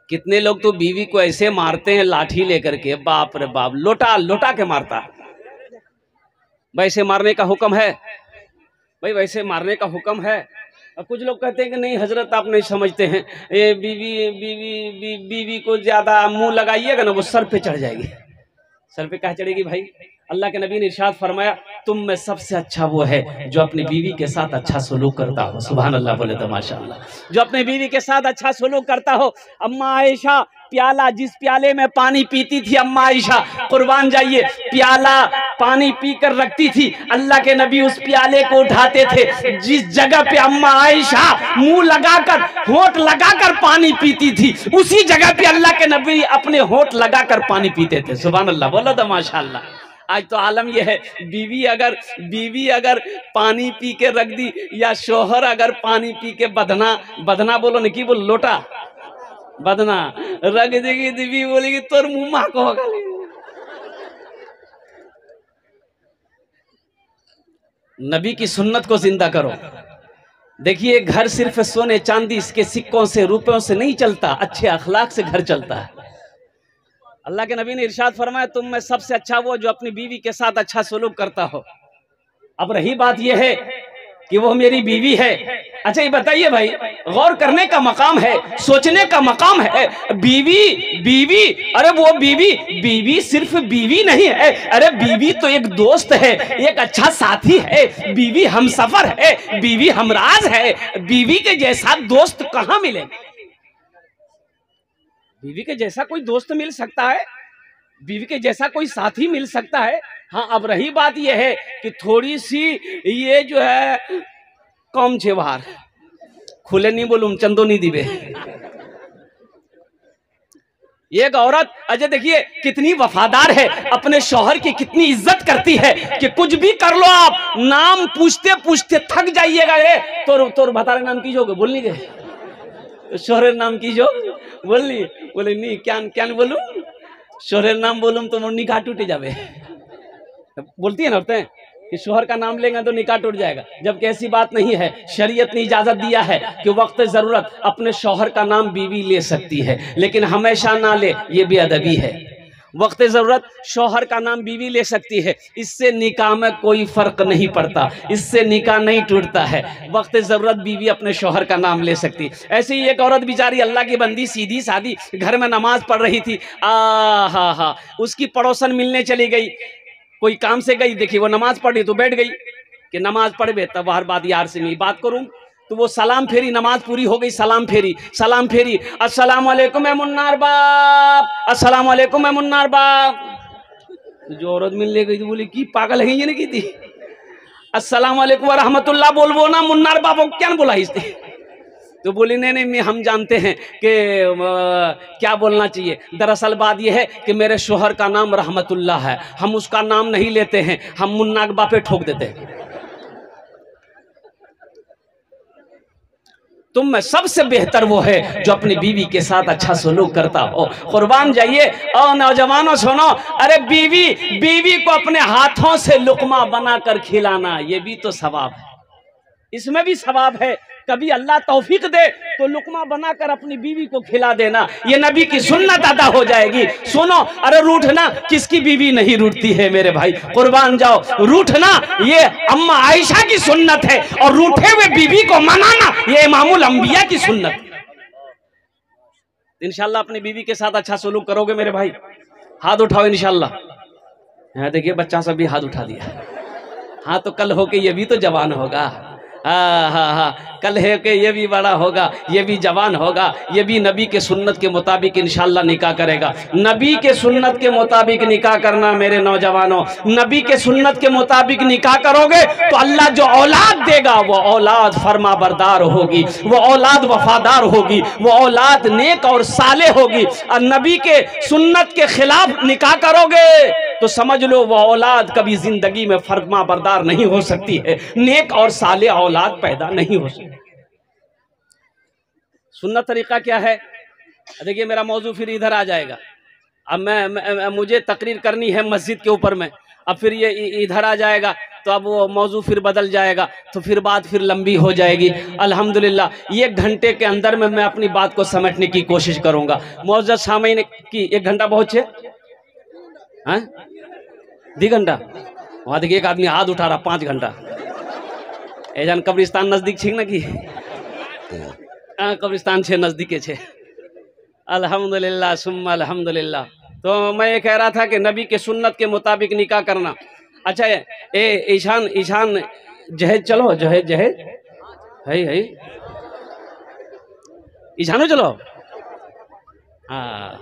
कितने लोग तो बीवी को ऐसे मारते हैं लाठी लेकर के, बाप रे बाप, लोटा लोटा के मारता। वैसे मारने का हुक्म है भाई, वैसे मारने का हुक्म है। और कुछ लोग कहते हैं कि नहीं हजरत आप नहीं समझते हैं, ये बीवी को ज्यादा मुंह लगाइएगा ना वो सर पे चढ़ जाएगी। सर पे कहाँ चढ़ेगी भाई? अल्लाह के नबी ने इरशाद फरमाया, तुम में सबसे अच्छा वो है जो अपनी बीवी के साथ अच्छा सलूक करता हो। सुभान अल्लाह बोले तो माशाअल्लाह। जो अपनी बीवी के साथ अच्छा सलूक करता हो। अम्मा आयशा प्याला, जिस प्याले में पानी पीती थी अम्मा आयशा, कुर्बान जाइए, प्याला पानी पीकर रखती थी, अल्लाह के नबी उस प्याले को उठाते थे। जिस जगह पे अम्मा आयशा मुंह लगाकर, होंठ लगाकर पानी पीती थी, उसी जगह पे अल्लाह के नबी अपने होंठ लगाकर पानी पीते थे। सुभान अल्लाह बोला तो माशाअल्लाह। आज तो आलम यह है, बीवी अगर पानी पी के रख दी, या शोहर अगर पानी पी के बदना बोलो नहीं कि बोल लोटा बदना रख देगी, बीवी बोलेगी तोर मुंह माँ को होगा। नबी की सुन्नत को जिंदा करो। देखिए घर सिर्फ सोने चांदी इसके सिक्कों से रुपयों से नहीं चलता, अच्छे अखलाक से घर चलता है। अल्लाह के नबी ने इरशाद फरमाया, तुम में सबसे अच्छा वो जो अपनी बीवी के साथ अच्छा सलूक करता हो। अब रही बात यह है कि वो मेरी बीवी है। अच्छा ये बताइए भाई, गौर करने का मकाम है, सोचने का मकाम है। बीवी अरे वो बीवी सिर्फ बीवी नहीं है, अरे बीवी तो एक दोस्त है, एक अच्छा साथी है, बीवी हमसफर है, बीवी हमराज है। बीवी के जैसा दोस्त कहाँ मिलेगा? बीवी के जैसा कोई दोस्त मिल सकता है? बीवी के जैसा कोई साथी मिल सकता है? हाँ, अब रही बात यह है कि थोड़ी सी ये जो है कम छे बाहर खुले नहीं बोलूं चंदो नहीं दिवे। एक औरत अजय देखिए कितनी वफादार है, अपने शौहर की कितनी इज्जत करती है कि कुछ भी कर लो आप, नाम पूछते पूछते थक जाइएगा। तो बता रहे नाम की जो बोल नहीं गए, शौहर नाम की जो बोलनी बोले नहीं क्या बोलूं, शौहर नाम बोलूं तो निकाह टूट जावे। बोलती है ना औरतें कि शौहर का नाम लेंगे तो निकाह टूट जाएगा, जबकि ऐसी बात नहीं है। शरीयत ने इजाजत दिया है कि वक्त जरूरत अपने शौहर का नाम बीवी ले सकती है, लेकिन हमेशा ना ले, ये बेअदबी है। वक्त ज़रूरत शौहर का नाम बीवी ले सकती है, इससे निकाह में कोई फ़र्क नहीं पड़ता, इससे निकाह नहीं टूटता है। वक्त ज़रूरत बीवी अपने शौहर का नाम ले सकती। ऐसी एक औरत बेचारी अल्लाह की बंदी, सीधी सादी, घर में नमाज पढ़ रही थी। हा उसकी पड़ोसन मिलने चली गई, कोई काम से गई, देखी वो नमाज पढ़ी तो बैठ गई कि नमाज पढ़ तब हर बात यार से नहीं बात करूँ। तो वो सलाम फेरी, नमाज पूरी हो गई, सलाम फेरी, अस्सलाम वालेकुम मुन्नार बाप, अस्सलाम वालेकुम मुन्नार बाप। तो जो औरत मिलने गई तो बोली कि पागल है ये नहीं की थी, अस्सलाम वालेकुम व रहमतुल्लाह बोलबो ना, मुन्नार बाप को क्या बोला इसने? तो बोली नहीं हम जानते हैं कि क्या बोलना चाहिए। दरअसल बात यह है कि मेरे शोहर का नाम रहमतुल्लाह है, हम उसका नाम नहीं लेते हैं, हम मुन्ना के बापे ठोक देते हैं। तुम में सबसे बेहतर वो है जो अपनी बीवी के साथ अच्छा सलूक करता हो। कुर्बान जाइए। और नौजवानों सुनो, अरे बीवी को अपने हाथों से लुकमा बनाकर खिलाना, ये भी तो सवाब है, इसमें भी सवाब है। कभी अल्लाह तौफीक दे तो लुकमा बनाकर अपनी बीवी को खिला देना, ये नबी की सुन्नत अदा हो जाएगी। सुनो, अरे रूठना किसकी बीवी नहीं रूठती है मेरे भाई, कुर्बान जाओ। रूठना ये अम्मा आयशा की सुन्नत है, और रूठे हुए बीवी को मनाना ये इमामुल अंबिया की सुन्नत है। इंशाल्लाह अपनी बीवी के साथ अच्छा सलूक करोगे मेरे भाई, हाथ उठाओ इंशाल्लाह। हाँ देखिए बच्चा सब भी हाथ उठा दिया। हाँ तो कल होके ये भी तो जवान होगा। हाँ कल है कि ये भी बड़ा होगा, ये भी जवान होगा, ये भी नबी के सुन्नत के मुताबिक इंशाल्लाह निकाह करेगा। नबी के सुन्नत के मुताबिक निकाह करना मेरे नौजवानों, नबी के सुन्नत के मुताबिक निकाह करोगे तो अल्लाह जो औलाद देगा वो औलाद फरमा बरदार होगी, वो औलाद वफादार होगी, वो औलाद नेक और साले होगी। और नबी के सुन्नत के खिलाफ निकाह करोगे तो समझ लो वो औलाद कभी जिंदगी में फरमा बरदार नहीं हो सकती है, नेक और साले औलाद पैदा नहीं हो सकती। सुन्नत तरीका क्या है? देखिए मेरा मौजू फिर इधर आ जाएगा। अब मुझे तकरीर करनी है मस्जिद के ऊपर में, अब फिर ये इधर आ जाएगा तो अब वो मौजू फिर बदल जाएगा, तो फिर बात फिर लंबी हो जाएगी। अल्हम्दुलिल्लाह 1 घंटे के अंदर में मैं अपनी बात को समेटने की कोशिश करूंगा। मौजूद सामईन की 1 घंटा बहुत छे, हाँ 2 घंटा। वहाँ देखिए एक आदमी हाथ उठा रहा 5 घंटा। एजान कब्रिस्तान नजदीक छे ना कि कब्रिस्तान छे नजदीके छे। अल्हम्दुलिल्लाह सुम्मा अल्हम्दुलिल्लाह। तो मैं ये कह रहा था कि नबी के सुन्नत के मुताबिक निकाह करना। अच्छा ईशान ईशान जहेज चलो, जहेज जहेज है ईशानो चलो। हाँ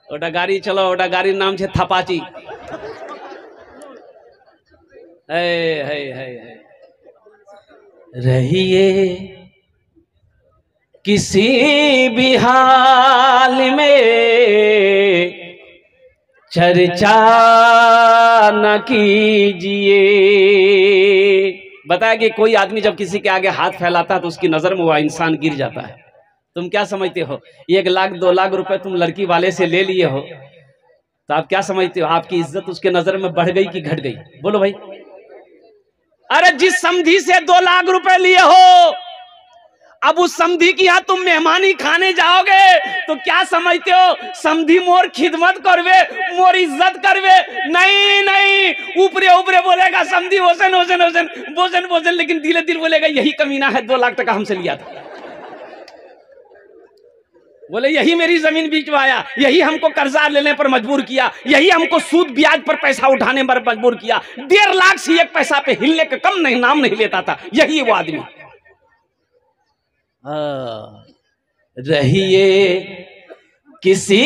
ओटा गाड़ी चलो, ओटा गाड़ी नाम छे थपाची। है रहिए किसी भी हाल में चर्चा न कीजिए। बताया कि कोई आदमी जब किसी के आगे हाथ फैलाता है तो उसकी नजर में वह इंसान गिर जाता है। तुम क्या समझते हो 1 लाख 2 लाख रुपए तुम लड़की वाले से ले लिए हो तो आप क्या समझते हो आपकी इज्जत उसके नजर में बढ़ गई कि घट गई? बोलो भाई। अरे जिस समधी से 2 लाख रुपए लिए हो, अब उस समधी की यहाँ तुम मेहमानी खाने जाओगे तो क्या समझते हो समधी मोर खिदमत करवे, मोर इज्जत करवे? नहीं नहीं, ऊपरे ऊपरे बोलेगा समधी होसन होसन होसन भोजन भोजन, लेकिन दिले दिल बोलेगा यही कमीना है 2 लाख टका हमसे लिया था। बोले यही मेरी जमीन बिकवाया, यही हमको कर्जा लेने पर मजबूर किया, यही हमको सूद ब्याज पर पैसा उठाने पर मजबूर किया। 1.5 लाख से 1 पैसा पे हिलने के कम नहीं नाम नहीं लेता था, यही वो आदमी। रहिए किसी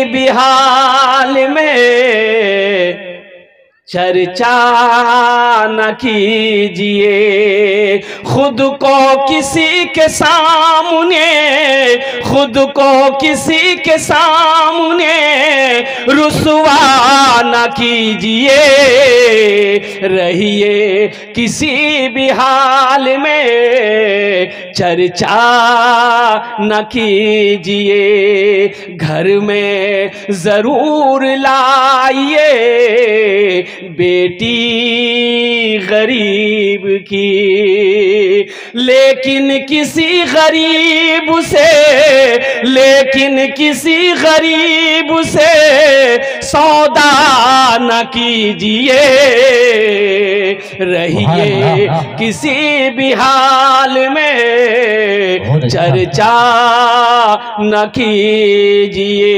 भी हाल में चर्चा न कीजिए, खुद को किसी के सामने, खुद को किसी के सामने रुसवा न कीजिए। रहिए किसी भी हाल में चर्चा न कीजिए, घर में जरूर लाइए बेटी गरीब की, लेकिन किसी गरीब से, लेकिन किसी गरीब से सौदा न कीजिए। रहिए किसी भी हाल में चर्चा न कीजिए।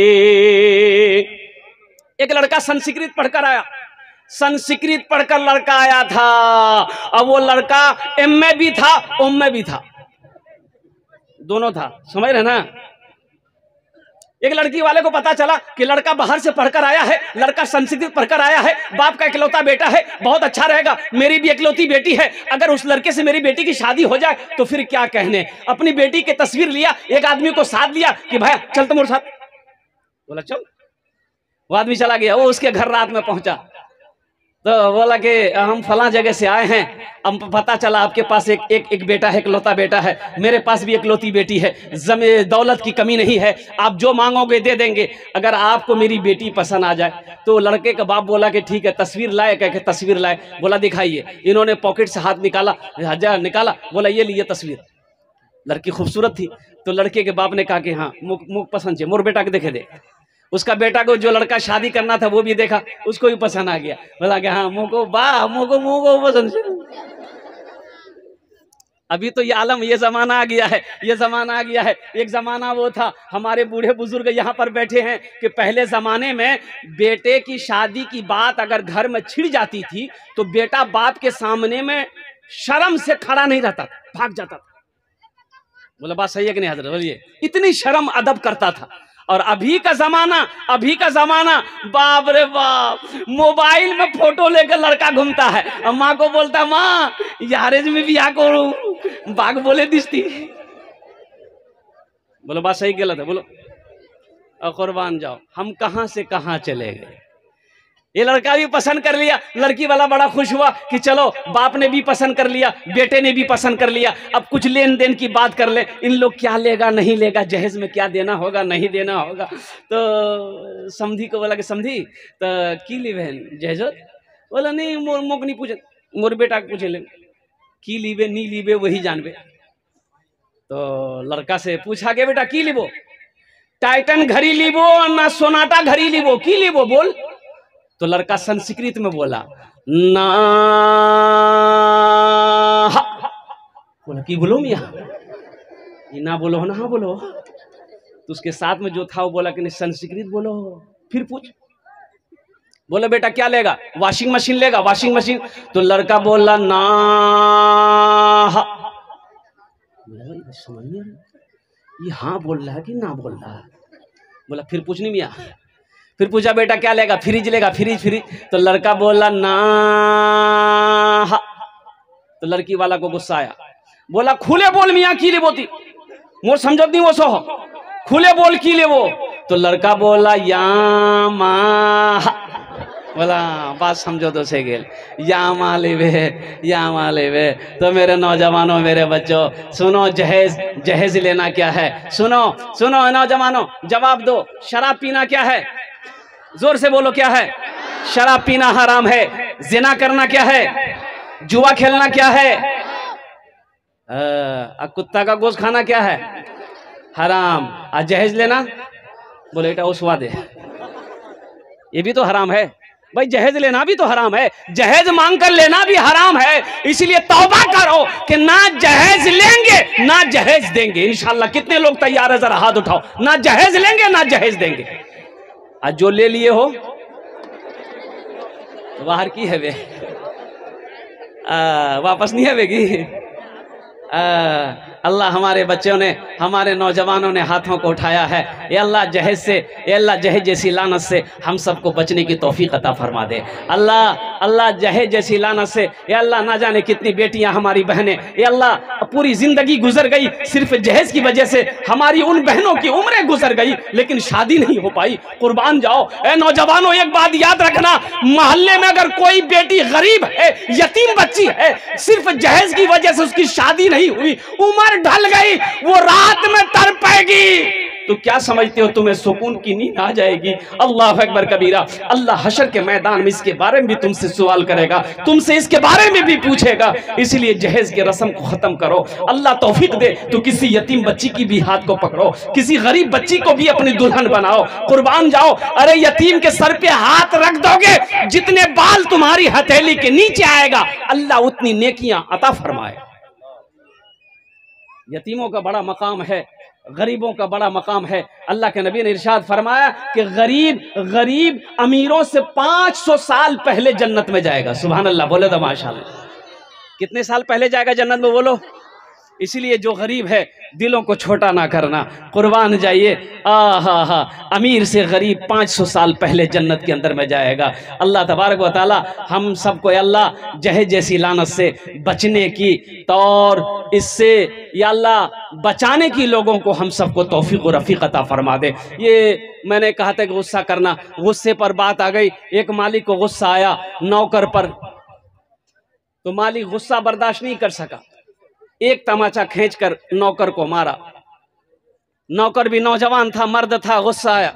एक लड़का संस्कृत पढ़कर आया, संस्कृत पढ़कर लड़का आया था। अब वो लड़का एम में भी था ओम में भी था, दोनों था, समझ रहे ना। एक लड़की वाले को पता चला कि लड़का बाहर से पढ़कर आया है, लड़का संस्कृत पढ़कर आया है, बाप का इकलौता बेटा है, बहुत अच्छा रहेगा, मेरी भी इकलौती बेटी है, अगर उस लड़के से मेरी बेटी की शादी हो जाए तो फिर क्या कहने। अपनी बेटी की तस्वीर लिया, एक आदमी को साथ लिया कि भाई चल तुम और साथ। बोला चल। वो आदमी चला गया, वो उसके घर रात में पहुंचा तो बोला कि हम फला जगह से आए हैं, हम पता चला आपके पास एक बेटा है, इकलौता बेटा है, मेरे पास भी इकलौती बेटी है, दौलत की कमी नहीं है, आप जो मांगोगे दे देंगे, अगर आपको मेरी बेटी पसंद आ जाए। तो लड़के का बाप बोला कि ठीक है, तस्वीर लाए, कह के तस्वीर लाए। बोला दिखाइए। इन्होंने पॉकेट से हाथ निकाला, हजार निकाला, बोला ये लिए तस्वीर। लड़की खूबसूरत थी तो लड़के के बाप ने कहा कि हाँ मुख पसंद है, मोर बेटा के देखे दे। उसका बेटा को जो लड़का शादी करना था वो भी देखा, उसको भी पसंद आ गया। बोला कि हाँ मुँह को पसंद है। अभी तो ये आलम, ये जमाना आ गया है, ये जमाना आ गया है। एक जमाना वो था, हमारे बूढ़े बुजुर्ग यहाँ पर बैठे हैं, कि पहले जमाने में बेटे की शादी की बात अगर घर में छिड़ जाती थी तो बेटा बाप के सामने में शर्म से खड़ा नहीं रहता था, भाग जाता था। बोला बात सही है कि नहीं हजरत? बोलिए। इतनी शर्म अदब करता था। और अभी का जमाना बाप रे बाप, मोबाइल में फोटो लेकर लड़का घूमता है और माँ को बोलता है माँ यारेज में बियाह करूं, बाग बोले दिसती। बोलो बात सही गलत है? बोलो। और कुर्बान जाओ, हम कहां से कहां चले गए। ये लड़का भी पसंद कर लिया, लड़की वाला बड़ा खुश हुआ कि चलो बाप ने भी पसंद कर लिया, बेटे ने भी पसंद कर लिया, अब कुछ लेन देन की बात कर ले, इन लोग क्या लेगा नहीं लेगा, जहेज में क्या देना होगा नहीं देना होगा। तो समधी को बोला कि समधी तो की ली बहन जहेज बोला नहीं मोक नहीं पूछे, मोर बेटा के पूछे ले की लीबे नी लीबे वही जानबे। तो लड़का से पूछा के बेटा की लीबो, टाइटन घड़ी लीबो ना सोनाटा घड़ी लीबो, की लीबो बोल। तो लड़का संस्कृत में बोला ना। बोला की बोलो मियाँ, ये ना बोलो ना हाँ बोलो। तो उसके साथ में जो था वो बोला कि नहीं संस्कृत बोलो। फिर पूछ, बोले बेटा क्या लेगा, वॉशिंग मशीन लेगा, वॉशिंग मशीन। तो लड़का बोला ना। समझ नहीं ये हाँ बोल रहा है कि ना बोल रहा है। बोला फिर पूछ नहीं मियाँ। फिर पूछा बेटा क्या लेगा, फ्रिज लेगा, फ्रिज फ्रिज। तो लड़का बोला ना। तो लड़की वाला को गुस्सा आया, बोला खुले बोल मियाँ की ले बोती, मोर समझत नहीं वो सो खुले बोल की ले वो। तो लड़का बोला या माँ। बोला बात समझो तो से गेल या माँ लेवे। तो मेरे नौजवानों मेरे बच्चों सुनो, जहेज जहेज लेना क्या है, सुनो सुनो नौजवानों जवाब दो, शराब पीना क्या है, जोर से बोलो क्या है। शराब पीना हराम है। जिना करना क्या है, जुआ खेलना क्या है, कुत्ता का गोश्त खाना क्या है, हराम। और जहेज लेना, बोले बेटा उस वादे ये भी तो हराम है भाई, जहेज लेना भी तो हराम है, जहेज मांग कर लेना भी हराम है। इसलिए तौबा करो कि ना जहेज लेंगे ना जहेज देंगे इंशाल्लाह। कितने लोग तैयार है, जरा हाथ उठाओ, ना जहेज लेंगे ना जहेज देंगे। आज जो ले लिए हो बाहर की है वे, वापस नहीं आवेगी। अल्लाह हमारे बच्चों ने, हमारे नौजवानों ने हाथों को उठाया है। ये अल्लाह जहेज से, ये अल्लाह जहेज जैसी लानत से हम सबको बचने की तौफीक अता फरमा दे। अल्लाह अल्लाह जहेज जैसी लानत से, ये अल्लाह ना जाने कितनी बेटियां हमारी बहनें, ये अल्लाह पूरी जिंदगी गुजर गई सिर्फ जहेज की वजह से। हमारी उन बहनों की उम्रें गुजर गई लेकिन शादी नहीं हो पाई। कुर्बान जाओ ए नौजवानों, एक बात याद रखना, मोहल्ले में अगर कोई बेटी गरीब है, यतीम बच्ची है, सिर्फ जहेज की वजह से उसकी शादी नहीं हुई, उम्र ढल गई, वो रात में तड़पेगी, तो क्या समझते हो तुम्हें सुकून की नींद आ जाएगी। अल्लाह अकबर कबीरा। अल्लाह हशर के मैदान में इसके बारे में भी तुमसे सवाल करेगा, तुमसे इसके बारे में भी पूछेगा। इसलिए जहेज के रस्म को खत्म करो। अल्लाह तौफीक दे तो किसी यतीम बच्ची की भी हाथ को पकड़ो, किसी गरीब बच्ची को भी अपनी दुल्हन बनाओ, कुर्बान जाओ। अरे यतीम के सर पे हाथ रख दोगे, जितने बाल तुम्हारी हथेली के नीचे आएगा अल्लाह उतनी नेकियां अता फरमाए। यतीमों का बड़ा मकाम है, गरीबों का बड़ा मकाम है। अल्लाह के नबी ने इरशाद फरमाया कि गरीब अमीरों से 500 साल पहले जन्नत में जाएगा। सुभान अल्लाह, बोले तो माशाअल्लाह। कितने साल पहले जाएगा जन्नत में बोलो। इसीलिए जो गरीब है दिलों को छोटा ना करना, कुर्बान जाइए। हा अमीर से गरीब 500 साल पहले जन्नत के अंदर में जाएगा। अल्लाह तबारक व तआला हम सबको अल्लाह जहेज जैसी लानत से बचने की और इससे या अल्लाह बचाने की लोगों को हम सबको तौफीक और रफ़ीक अता फरमा दे। ये मैंने कहा था कि गुस्सा करना, गुस्से पर बात आ गई। एक मालिक को गुस्सा आया नौकर पर, तो मालिक गुस्सा बर्दाश्त नहीं कर सका, एक तमाचा खींचकर नौकर को मारा। नौकर भी नौजवान था, मर्द था, गुस्सा आया।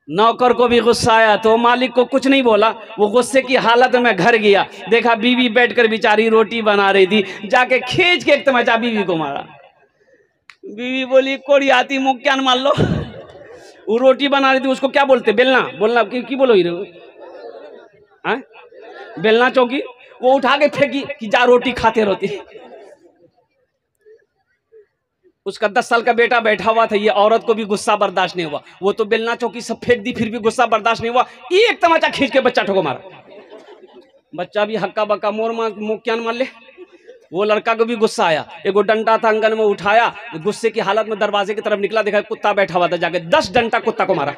नौकर को भी गुस्सा आया तो मालिक को कुछ नहीं बोला। वो गुस्से की हालत में घर गया, देखा बीवी बैठकर बेचारी रोटी बना रही थी, जाके खींच के एक तमाचा बीवी को मारा। बीवी बोली कोड़ी आती मुँह क्या मान लो। वो रोटी बना रही थी, उसको क्या बोलते, बेलना बोलना की बोलो ही बेलना चौकी। वो उठा के फेंकी कि जा रोटी खाते रहती। उसका 10 साल का बेटा बैठा हुआ था, ये औरत को भी गुस्सा बर्दाश्त नहीं हुआ, वो तो बेलना चौकी सब फेंक दी, फिर भी गुस्सा बर्दाश्त नहीं हुआ, एक तमाचा खींच के बच्चा ठोको मारा। बच्चा भी हक्का बक्का मोर मुँह क्या मार ले। वो लड़का को भी गुस्सा आया, एगो डंडा था अंगन में उठाया, गुस्से की हालत में दरवाजे की तरफ निकला, देखा कुत्ता बैठा हुआ था, जाके 10 डंडा कुत्ता को मारा।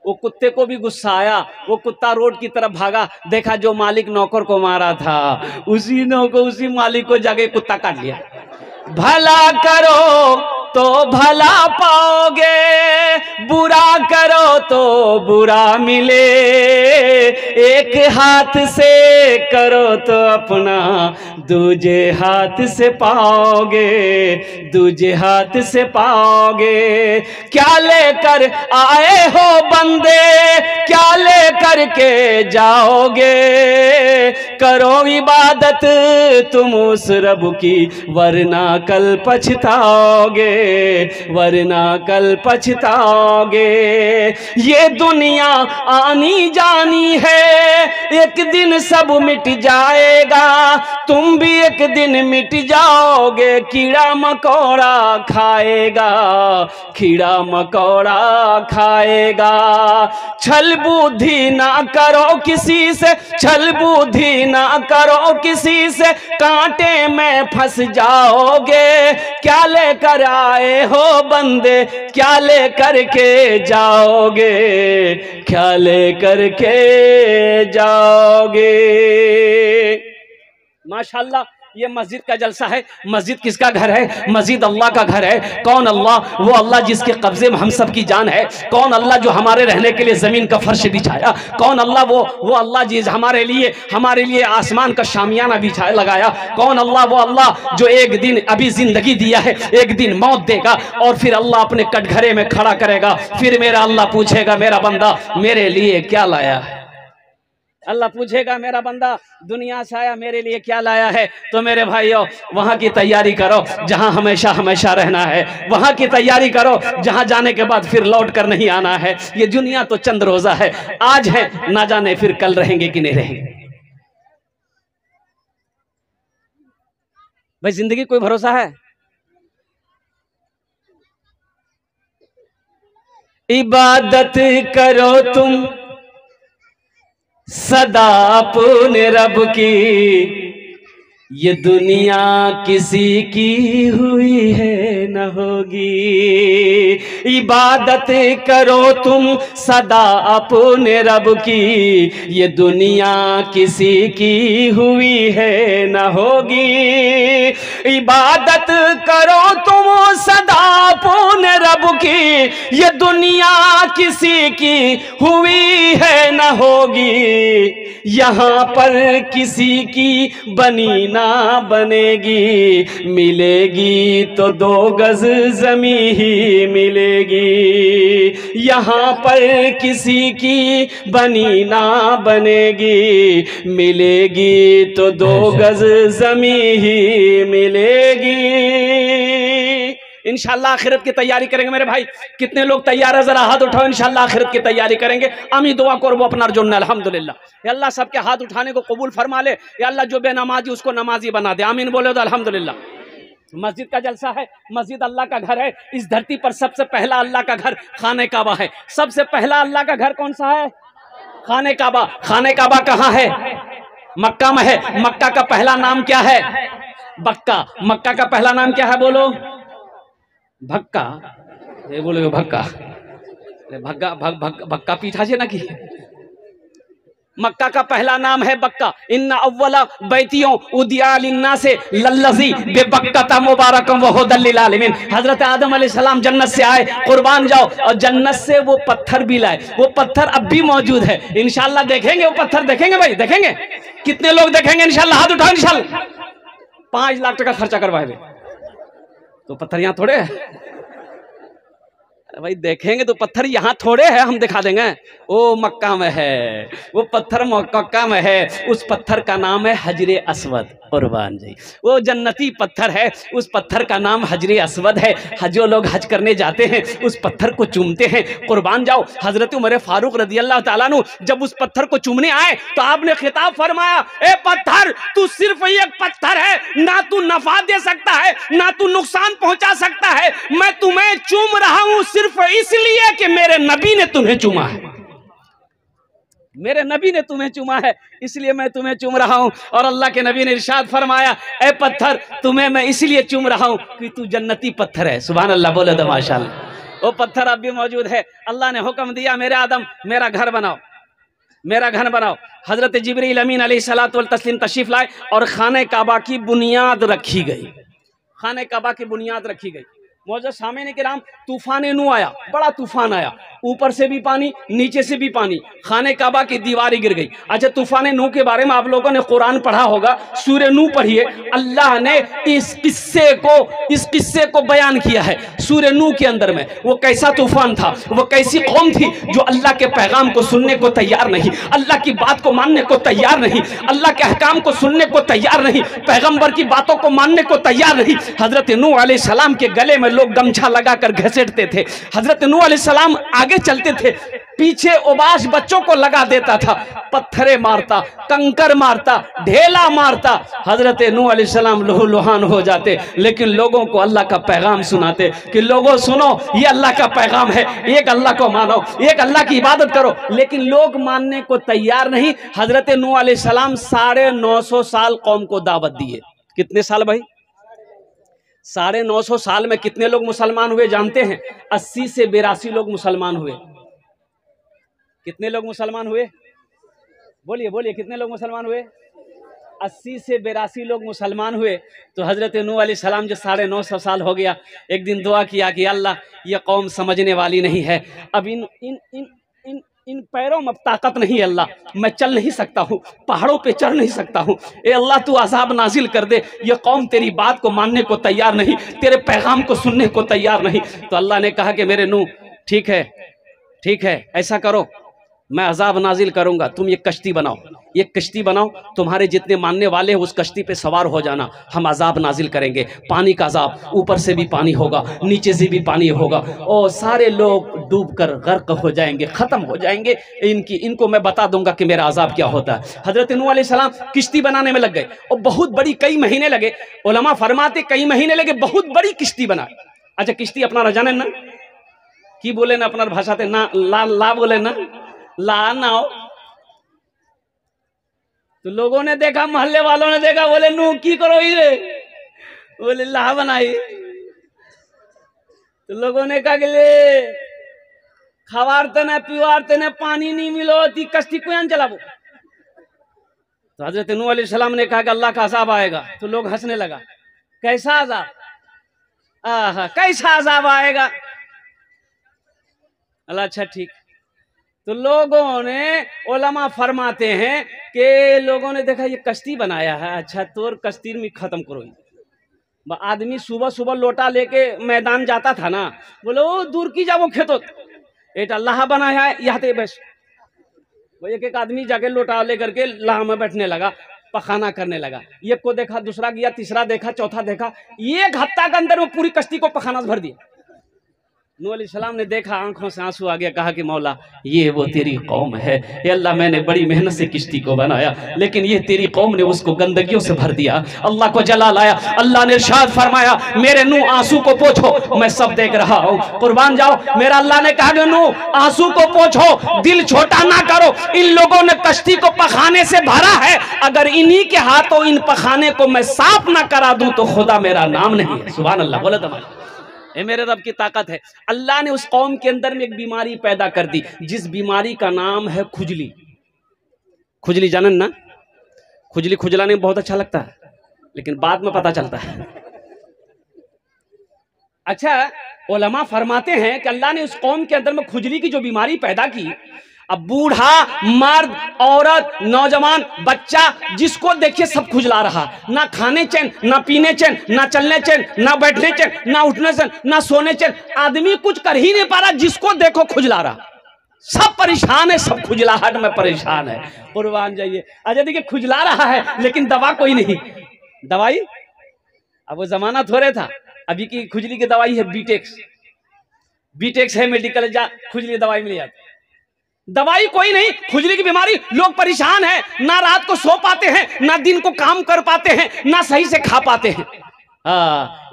वो कुत्ते को भी गुस्सा आया, वो कुत्ता रोड की तरफ भागा, देखा जो मालिक नौकर को मारा था उसी मालिक को जाके कुत्ता काट लिया। भला करो तो भला पाओगे, बुरा करो तो बुरा मिले, एक हाथ से करो तो अपना दूजे हाथ से पाओगे, दूजे हाथ से पाओगे। क्या लेकर आए हो बंदे, क्या लेकर के जाओगे, करो इबादत तुम उस रब की, वरना कल पछताओगे, वरना कल पछताओगे। ये दुनिया आनी जानी है, एक दिन सब मिट जाएगा, तुम भी एक दिन मिट जाओगे। कीड़ा मकोड़ा खाएगा, कीड़ा मकोड़ा खाएगा। छल बुद्धि ना करो किसी से, छल बुद्धि ना करो किसी से, कांटे में फंस जाओगे। क्या लेकर आए हो बंदे, क्या लेकर के जाओगे, क्या लेकर के जाओगे। माशाल्लाह, ये मस्जिद का जलसा है। मस्जिद किसका घर है? मस्जिद अल्लाह का घर है। कौन अल्लाह? वो अल्लाह जिसके कब्जे में हम सब की जान है। कौन अल्लाह जो हमारे रहने के लिए जमीन का फर्श बिछाया। कौन अल्लाह? वो अल्लाह जिस हमारे लिए आसमान का शामियाना बिछाया लगाया। कौन अल्लाह? वो अल्लाह जो एक दिन अभी जिंदगी दिया है, एक दिन मौत देगा और फिर अल्लाह अपने कटघरे में खड़ा करेगा। फिर मेरा अल्लाह पूछेगा, मेरा बंदा मेरे लिए क्या लाया है? अल्लाह पूछेगा, मेरा बंदा दुनिया से आया, मेरे लिए क्या लाया है? तो मेरे भाइयों, वहां की तैयारी करो जहां हमेशा हमेशा रहना है। वहां की तैयारी करो जहां जाने के बाद फिर लौट कर नहीं आना है। ये दुनिया तो चंद रोजा है, आज है, ना जाने फिर कल रहेंगे कि नहीं रहेंगे। भाई जिंदगी कोई भरोसा है? इबादत करो तुम सदा अपने रब की, ये दुनिया किसी की हुई है न होगी। इबादत करो तुम सदा अपने रब की, ये दुनिया किसी की हुई है न होगी। इबादत करो तुम सदा अपने रब की, ये दुनिया किसी की हुई है न होगी। यहाँ पर किसी की बनी ना बनेगी, मिलेगी तो 2 गज जमी ही मिलेगी। यहाँ पर किसी की बनी ना बनेगी, मिलेगी तो 2 गज जमी ही मिलेगी। इंशाल्लाह आखिरत की तैयारी करेंगे मेरे भाई। कितने लोग तैयार है? जरा हाथ उठाओ। इंशाल्लाह आखिरत की तैयारी करेंगे। आमी दुआ करबो अपनार जोन्ने अल्हम्दुलिल्लाह। अल्लाह सबके हाथ उठाने को कबूल फरमा ले। अल्लाह जो बेनमाजी उसको नमाजी बना दे। आमीन बोले तो अल्हम्दुलिल्लाह। मस्जिद का जलसा है। मस्जिद अल्लाह का घर है। इस धरती पर सबसे पहला अल्लाह का घर खाने काबा है। सबसे पहला अल्लाह का घर कौन सा है? खाने काबा। खाने काबा कहाँ है? मक्का में है। मक्का का पहला नाम क्या है? बक्का। मक्का का पहला नाम क्या है? बोलो। भक्का। ये बोलो भक्का। भक्का भक्का पीठा से ना की। मक्का का पहला नाम है बक्का। इन्ना अव्वला बैतियों उदिया लिन्ना से लल्लज़ी बेबक्कता मुबारकम व हुदल लिल आलमीन। हजरत आदम अलैहिस्सलाम जन्नत से आए, कुर्बान जाओ, और जन्नत से वो पत्थर भी लाए। वो पत्थर अब भी मौजूद है। इंशाल्लाह देखेंगे वो पत्थर। देखेंगे भाई? देखेंगे? कितने लोग देखेंगे? इंशाल्लाह हाथ उठाओ। इंशाल्लाह 5 लाख टका खर्चा करवाए तो पत्थर यहाँ थोड़े है भाई। देखेंगे तो पत्थर यहाँ थोड़े है, हम दिखा देंगे। वो मक्का में है, वो पत्थर मक्का में है। उस पत्थर का नाम है हजरे अस्वद। कुर्बान जी, वो जन्नती पत्थर है। उस पत्थर का नाम हजरे अस्वद है। जो लोग हज करने जाते हैं उस पत्थर को चूमते हैं। कुर्बान जाओ, हजरत उमर फारूक रदियल्लाहु ताला अन्हु जब उस पत्थर को चूमने आए तो आपने खिताब फरमाया, ए पत्थर, तू सिर्फ एक पत्थर है, ना तू नफा दे सकता है ना तू नुकसान पहुंचा सकता है। मैं तुम्हें चूम रहा हूं सिर्फ इसलिए कि मेरे नबी ने तुम्हें चूमा है। मेरे नबी ने तुम्हें चूमा है, इसलिए मैं तुम्हें चूम रहा हूं। और अल्लाह के नबी ने इरशाद फरमाया, ए पत्थर, तुम्हें मैं इसलिए चूम रहा हूं कि तू जन्नती पत्थर है। सुभान अल्लाह, बोले तो माशाअल्लाह। वो पत्थर अब भी मौजूद है। अल्लाह ने हुक्म दिया, मेरे आदम मेरा घर बनाओ, मेरा घर बनाओ। हजरत जिब्रील अमीन अलैहिस्सलातु वल तस्लीम तशरीफ लाए और खाने काबा की बुनियाद रखी गई। खाने काबा की बुनियाद रखी गई। मौजूद सामने के नाम तूफान नू आया, बड़ा तूफान आया, ऊपर से भी पानी नीचे से भी पानी, खाने काबा की दीवारें गिर गई। अच्छा, तूफान नू के बारे में आप लोगों ने कुरान पढ़ा होगा, सूरह नू पढ़िए, अल्लाह ने इस किस्से को बयान किया है सूरह नू के अंदर में। वो कैसा तूफान था, वो कैसी कौम थी जो अल्लाह के पैगाम को सुनने को तैयार नहीं, अल्लाह की बात को मानने को तैयार नहीं, अल्लाह के अहकाम को सुनने को तैयार नहीं, पैगंबर की बातों को मानने को तैयार नहीं। हजरत नूह अलैहिस्सलाम के गले में लोग गमछा लगाकर घसीटते थे, हजरत नूह अलैहिस्सलाम आगे चलते थे, पीछे उबाश बच्चों को लगा देता था, पत्थरे मारता, कंकर मारता, ढेला मारता, हजरत नूह अलैहिस्सलाम लहूलुहान हो जाते, लेकिन लोगों को अल्लाह का पैगाम सुनाते कि लोगों सुनो, ये अल्लाह का पैगाम है, एक अल्लाह को मानो, एक अल्लाह की इबादत करो। लेकिन लोग मानने को तैयार नहीं। हजरत नूह अलैहिस्सलाम 950 साल कौम को दावत दिए। कितने साल भाई? 950 साल में कितने लोग मुसलमान हुए जानते हैं? 80 से 82 लोग मुसलमान हुए। कितने लोग मुसलमान हुए? बोलिए बोलिए, कितने लोग मुसलमान हुए? 80 से 82 लोग मुसलमान हुए। तो हजरत नूह अलैहिस्सलाम जो 950 साल हो गया, एक दिन दुआ किया कि अल्लाह, ये कौम समझने वाली नहीं है, अब इन पैरों में ताकत नहीं है अल्लाह, मैं चल नहीं सकता हूँ, पहाड़ों पे चढ़ नहीं सकता हूँ, ए अल्लाह तू अज़ाब नाजिल कर दे, ये कौम तेरी बात को मानने को तैयार नहीं, तेरे पैगाम को सुनने को तैयार नहीं। तो अल्लाह ने कहा कि मेरे नूह, ठीक है, ऐसा करो, मैं अज़ाब नाजिल करूंगा, तुम ये कश्ती बनाओ, ये कश्ती बनाओ, तुम्हारे जितने मानने वाले हैं उस कश्ती पे सवार हो जाना, हम अज़ाब नाजिल करेंगे, पानी का अज़ाब, ऊपर से भी पानी होगा, नीचे से भी पानी होगा, और सारे लोग डूबकर गर्क हो जाएंगे, ख़त्म हो जाएंगे। इनको मैं बता दूंगा कि मेरा अज़ाब क्या होता है। हज़रत नूह अलैहिस्सलाम किश्ती बनाने में लग गए, और बहुत बड़ी, कई महीने लगे, उलमा फरमाते कई महीने लगे, बहुत बड़ी किश्ती बनाए। अच्छा, किश्ती अपना जाने ना की बोले ना, अपना भाषाते ना ला बोले ना, ला ना हो। तो लोगों ने देखा, मोहल्ले वालों ने देखा, बोले नूह की करो इधर, बोले ला बनाई। तो लोगों ने कहा कि ले खवारते न पिवारते न, पानी नहीं मिलो, ती कश्ती को चलाबो। तो हजरत नूह अलैहिस्सलाम ने कहा कि अल्लाह का अज़ाब आएगा। तो लोग हंसने लगा, कैसा अज़ाब? कैसा अज़ाब आएगा? अल्लाह, अच्छा ठीक। तो लोगों ने, उलमा फरमाते हैं कि लोगों ने देखा ये कश्ती बनाया है, अच्छा तो कश्ती में ख़त्म करो। आदमी सुबह सुबह लोटा लेके मैदान जाता था ना, बोलो ओ दूर की जाओ खेतो, एक अल्लाह बनाया है यहाँ ते बस। वो एक आदमी जाके लोटा लेकर के लाह में बैठने लगा, पखाना करने लगा, एक को देखा, दूसरा गया, तीसरा देखा, चौथा देखा, एक हफ्ता के अंदर वो पूरी कश्ती को पखाना भर दिया। नूह अलैहिस्सलाम ने देखा, आंखों से आंसू आ गया, कहा कि मौला ये वो तेरी कौम है, ये अल्लाह मैंने बड़ी मेहनत से किश्ती को बनाया, लेकिन ये तेरी कौम ने उसको गंदगियों से भर दिया। अल्लाह को जलाल आया, अल्लाह ने इरशाद फरमाया, मेरे नूह आंसू को पोंछो, मैं सब देख रहा हूँ, कुर्बान जाओ। मेरा अल्लाह ने कहा कि नूह आंसू को पोंछो, दिल छोटा ना करो, इन लोगों ने कश्ती को पखाने से भरा है, अगर इन्हीं के हाथों इन पखाने को मैं साफ ना करा दूं तो खुदा मेरा नाम नहीं है। सुभान अल्लाह, बोले तुम्हारा, ये मेरे रब की ताकत है। अल्लाह ने उस कौम के अंदर में एक बीमारी पैदा कर दी, जिस बीमारी का नाम है खुजली। खुजली जानन ना, खुजली खुजलाने में बहुत अच्छा लगता है, लेकिन बाद में पता चलता है। अच्छा, उलमा फरमाते हैं कि अल्लाह ने उस कौम के अंदर में खुजली की जो बीमारी पैदा की, अब बूढ़ा, मर्द, औरत, नौजवान, बच्चा, जिसको देखिए सब खुजला रहा, ना खाने चैन, ना पीने चैन, ना चलने चैन, ना बैठने चैन, ना उठने चैन, ना सोने चैन, आदमी कुछ कर ही नहीं पा रहा, जिसको देखो खुजला रहा, सब परेशान है, सब खुजलाहट में परेशान है। कुर्बान जाइए। अच्छा देखिए, खुजला रहा है लेकिन दवा कोई नहीं, दवाई अब वो जमाना थोड़े था, अभी की खुजली की दवाई है बीटेक्स है, मेडिकल जा खुजली दवाई मिल जाती, दवाई कोई नहीं, खुजली की बीमारी, लोग परेशान हैं, ना रात को सो पाते हैं, ना दिन को काम कर पाते हैं, ना सही से खा पाते हैं।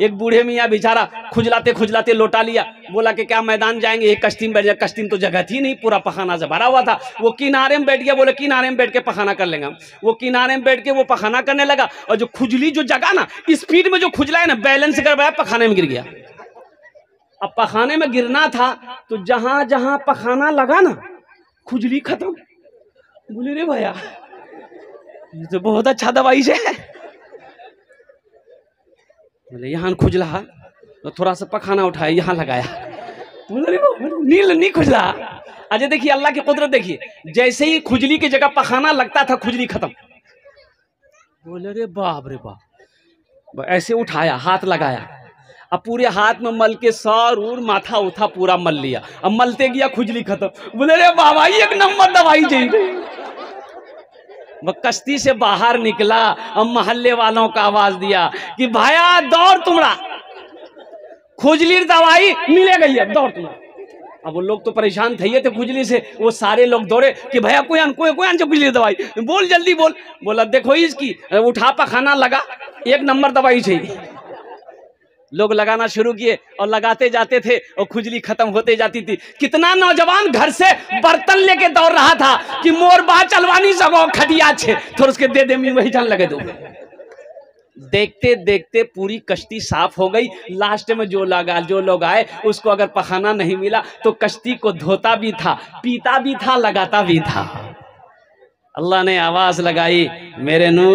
एक बूढ़े मियाँ बेचारा खुजलाते खुजलाते लोटा लिया, बोला कि क्या मैदान जाएंगे, एक कश्ती में बैठ जाए, कश्ती में तो जगह थी नहीं, पूरा पखाना से भरा हुआ था। वो किनारे में बैठ गया, बोले किनारे में बैठ के पखाना कर लेंगे। वो किनारे में बैठ के वो पखाना करने लगा, और जो खुजली जो जगह ना, स्पीड में जो खुजला है ना, बैलेंस कर पाया, पखाने में गिर गया। अब पखाने में गिरना था तो जहां जहां पखाना लगा ना, खुजली खत्म। बोले रे भैया, ये तो बहुत अच्छा दवाई से है। बोले यहाँ खुजला, तो थोड़ा सा पखाना उठाया, यहाँ लगाया, नील नहीं खुजला। अजय देखिए अल्लाह की कुदरत देखिए, जैसे ही खुजली की जगह पखाना लगता था खुजली खत्म। बोले रे बाप रे बाप, ऐसे उठाया, हाथ लगाया, अब पूरे हाथ में मल के सर और माथा उठा पूरा मल लिया, अब मलते गया खुजली खत्म। बोले रे बाबा एक नंबर दवाई चाहिए। वह कश्ती से बाहर निकला, अब मोहल्ले वालों का आवाज दिया कि भाया दौड़ तुमरा, खुजली दवाई मिले गई, अब दौड़ तुमरा। अब वो लोग तो परेशान थे खुजली से, वो सारे लोग दौड़े कि भैया कोई खुजली दवाई, बोल जल्दी बोल। बोला देखो इसकी, उठा पखाना लगा, एक नंबर दवाई चाहिए। लोग लगाना शुरू किए और लगाते जाते थे और खुजली खत्म होते जाती थी। कितना नौजवान घर से बर्तन लेके दौड़ रहा था कि मोर बा चलवानी सको खटिया छे, थोड़ा उसके दे दे वही जान लगे दो। देखते देखते पूरी कश्ती साफ हो गई। लास्ट में जो लोग आए उसको अगर पखाना नहीं मिला तो कश्ती को धोता भी था, पीता भी था, लगाता भी था। अल्लाह ने आवाज लगाई, मेरे नू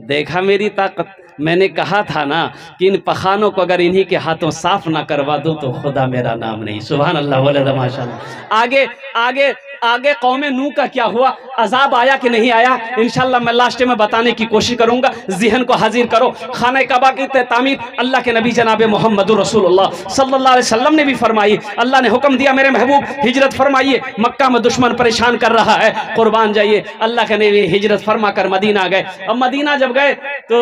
देखा मेरी ताकत, मैंने कहा था ना कि इन पखानों को अगर इन्हीं के हाथों साफ ना करवा दूं तो खुदा मेरा नाम नहीं। सुभान अल्लाह वल्लाह माशाअल्लाह। आगे आगे आगे कौमे नूह का क्या हुआ, अजाब आया कि नहीं आया, इंशाल्लाह मैं लास्ट में बताने की कोशिश करूंगा। ज़हन को हाजिर करो। खाना काबा की तामीर अल्लाह के नबी जनाब मोहम्मद रसूलुल्लाह सल्लल्लाहु अलैहि वसल्लम ने भी फरमाई। अल्लाह ने हुक्म दिया मेरे महबूब हिजरत फरमाइए, मक्का में दुश्मन परेशान कर रहा है, कुर्बान जाइए। अल्लाह के नबी हिजरत फरमा कर मदीना गए। अब मदीना जब गए तो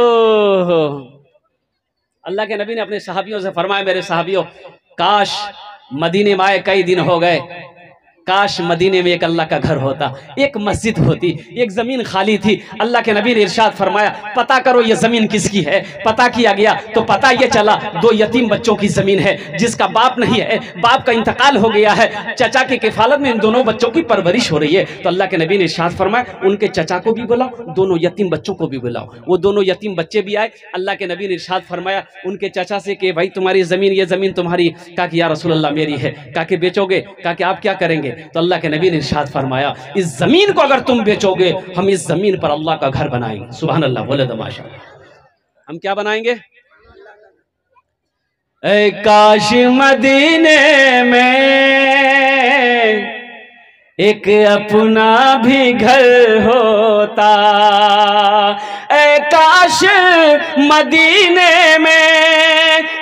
अल्लाह के नबी ने अपने सहाबियों से फरमाया, मेरे सहाबियों काश मदीने में आए कई दिन हो गए, काश मदीने में एक अल्लाह का घर होता, एक मस्जिद होती, एक जमीन खाली थी। अल्लाह के नबी ने इरशाद फरमाया, पता करो ये जमीन किसकी है। पता किया गया तो पता ये चला 2 यतीम बच्चों की जमीन है, जिसका बाप नहीं है, बाप का इंतकाल हो गया है, चचा की किफालत में इन दोनों बच्चों की परवरिश हो रही है। तो अल्लाह के नबी ने इरशाद फरमाया, उनके चचा को भी बुलाओ, दोनों यतीम बच्चों को भी बुलाओ। वो दोनों यतीम बच्चे भी आए। अल्लाह के नबी ने इरशाद फरमाया उनके चचा से कि भाई तुम्हारी जमीन, ये जमीन तुम्हारी? कहा कि या रसूलल्लाह मेरी है। कहा कि बेचोगे? कहा कि आप क्या करेंगे? तो अल्लाह के नबी ने इरशाद फरमाया, इस जमीन को अगर तुम बेचोगे हम इस जमीन पर अल्लाह का घर बनाएंगे। सुभान अल्लाह बोले तो माशाअल्लाह। हम क्या बनाएंगे? ऐ काश मदीने में एक अपना भी घर होता, ऐ काश मदीने में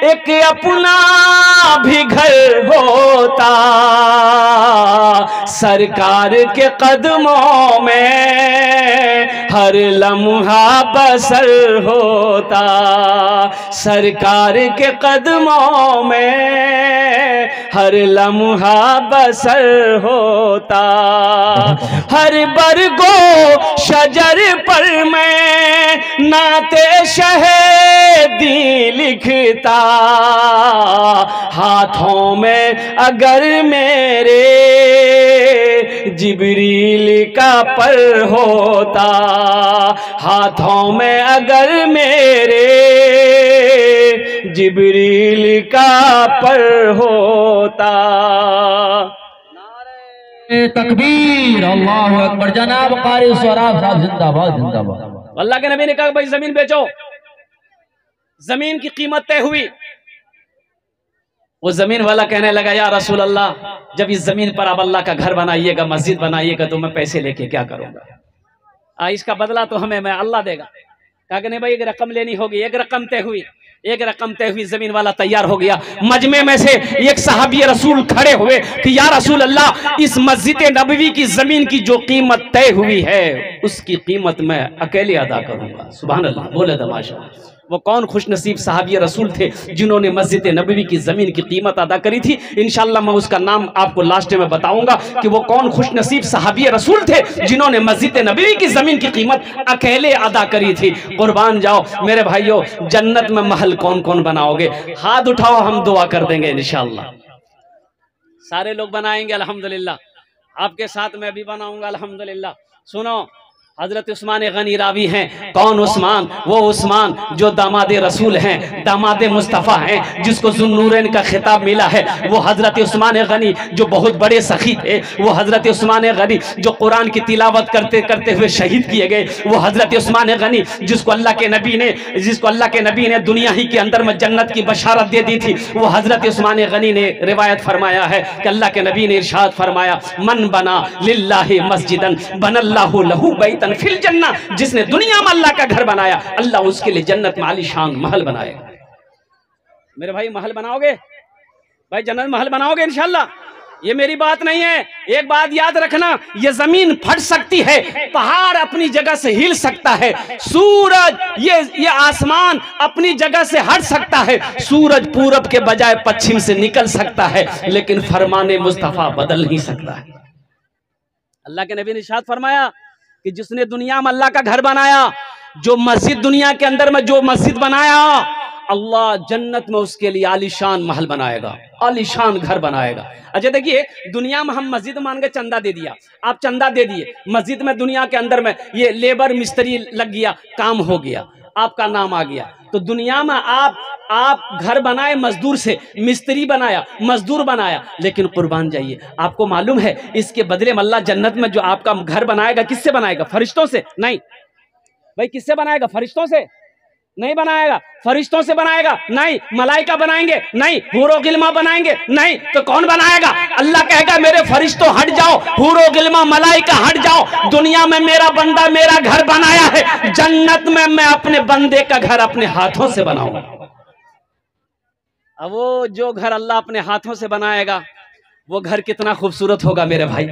एक अपना भी घर होता, सरकार के कदमों में हर लम्हा बसर होता, सरकार के कदमों में हर लम्हा बसर होता, हर बरगो शजर पर मैं नाते शहीदी लिखता, हाथों में अगर मेरे जिब्रील का पर होता, हाथों में अगर मेरे जिब्रील का पर होता। तकबीर, अल्लाहु अकबर। जनाब कारी सराफ साहब जिंदाबाद जिंदाबाद। अल्लाह के नबी ने कहा भाई जमीन बेचो। जमीन की कीमत तय हुई। वो जमीन वाला कहने लगा, या रसूल अल्लाह जब इस जमीन पर आप अल्लाह का घर बनाइएगा, मस्जिद बनाइएगा, तो मैं पैसे लेके क्या करूंगा? इसका बदला तो हमें मैं अल्लाह देगा। कहा कि नहीं भाई एक रकम लेनी होगी। एक रकम तय हुई, एक रकम तय हुई। जमीन वाला तैयार हो गया। मजमे में से एक सहाबी रसूल खड़े हुए कि या रसूल अल्लाह इस मस्जिद नबवी की जमीन की जो कीमत तय हुई है उसकी कीमत मैं अकेले अदा करूंगा। सुभान अल्लाह बोले तमाशा। वो कौन खुश नसीब सहाबी रसूल थे जिन्होंने मस्जिद नबवी की जमीन की कीमत अदा करी थी। इंशाअल्लाह मैं उसका नाम आपको लास्ट में बताऊंगा कि वो कौन खुश नसीब सहाबी रसूल थे जिन्होंने मस्जिद नबवी की जमीन की कीमत अकेले अदा करी थी। कुर्बान जाओ मेरे भाइयों, जन्नत में महल कौन कौन बनाओगे? हाथ उठाओ, हम दुआ कर देंगे इंशाअल्लाह। सारे लोग बनाएंगे अल्हम्दुलिल्लाह। आपके साथ मैं भी बनाऊंगा अल्हम्दुलिल्लाह। सुनो, हजरत उस्मान गनी रावी हैं। कौन उस्मान? वो उस्मान जो दामाद रसूल हैं, दामाद मुस्तफ़ा हैं, जिसको ज़ुन्नूरैन का खिताब मिला है। वो हजरत उस्मान गनी जो बहुत बड़े सखी थे, वो हजरत उस्मान गनी जो कुरान की तिलावत करते करते हुए शहीद किए गए, वो हजरत उस्मान गनी जिसको अल्लाह के नबी ने दुनिया ही के अंदर में जन्नत की बशारत दे दी थी। वो हजरत उस्मान गनी ने रिवायत फरमाया है कि अल्लाह के नबी ने इरशाद फरमाया, मन बना लिल्लाहि मस्जिदन बनल्लाहु लहू बैतन फिल जन्ना, जिसने दुनिया में अल्लाह का घर बनाया, अल्लाह उसके लिए जन्नत में आलीशान महल बनाएगा। मेरे भाई महल बनाओगे भाई, जन्नत महल बनाओगे इंशाल्लाह। ये मेरी बात नहीं है, एक बात याद रखना, ये जमीन फट सकती है, पहाड़ अपनी जगह से हिल सकता है, सूरज ये आसमान अपनी जगह से हट सकता है, सूरज पूरब के बजाय पश्चिम से निकल सकता है, लेकिन फरमाने मुस्तफा बदल नहीं सकता है। अल्लाह के नबी ने इरशाद फरमाया कि जिसने दुनिया में अल्लाह का घर बनाया, जो मस्जिद दुनिया के अंदर में जो मस्जिद बनाया, अल्लाह जन्नत में उसके लिए आलीशान महल बनाएगा, आलीशान घर बनाएगा। अच्छा देखिए, दुनिया में हम मस्जिद मान के चंदा दे दिया, आप चंदा दे दिए मस्जिद में, दुनिया के अंदर में ये लेबर मिस्त्री लग गया, काम हो गया, आपका नाम आ गया। तो दुनिया में आप घर बनाए मजदूर से, मिस्त्री बनाया, मजदूर बनाया, लेकिन कुर्बान जाइए, आपको मालूम है इसके बदले में अल्लाह जन्नत में जो आपका घर बनाएगा, किससे बनाएगा? फरिश्तों से नहीं भाई, किससे बनाएगा? फरिश्तों से नहीं बनाएगा, फरिश्तों से बनाएगा नहीं, मलाइका बनाएंगे नहीं, हूरो गिल्मा बनाएंगे नहीं, तो कौन बनाएगा? अल्लाह कहेगा मेरे फरिश्तों हट जाओ, हूरो गिल्मा मलाइका हट जाओ, दुनिया में मेरा बंदा मेरा घर बनाया है, जन्नत में मैं अपने बंदे का घर अपने हाथों से बनाऊंगा। अब वो जो घर अल्लाह अपने हाथों से बनाएगा, वो घर कितना खूबसूरत होगा मेरे भाई,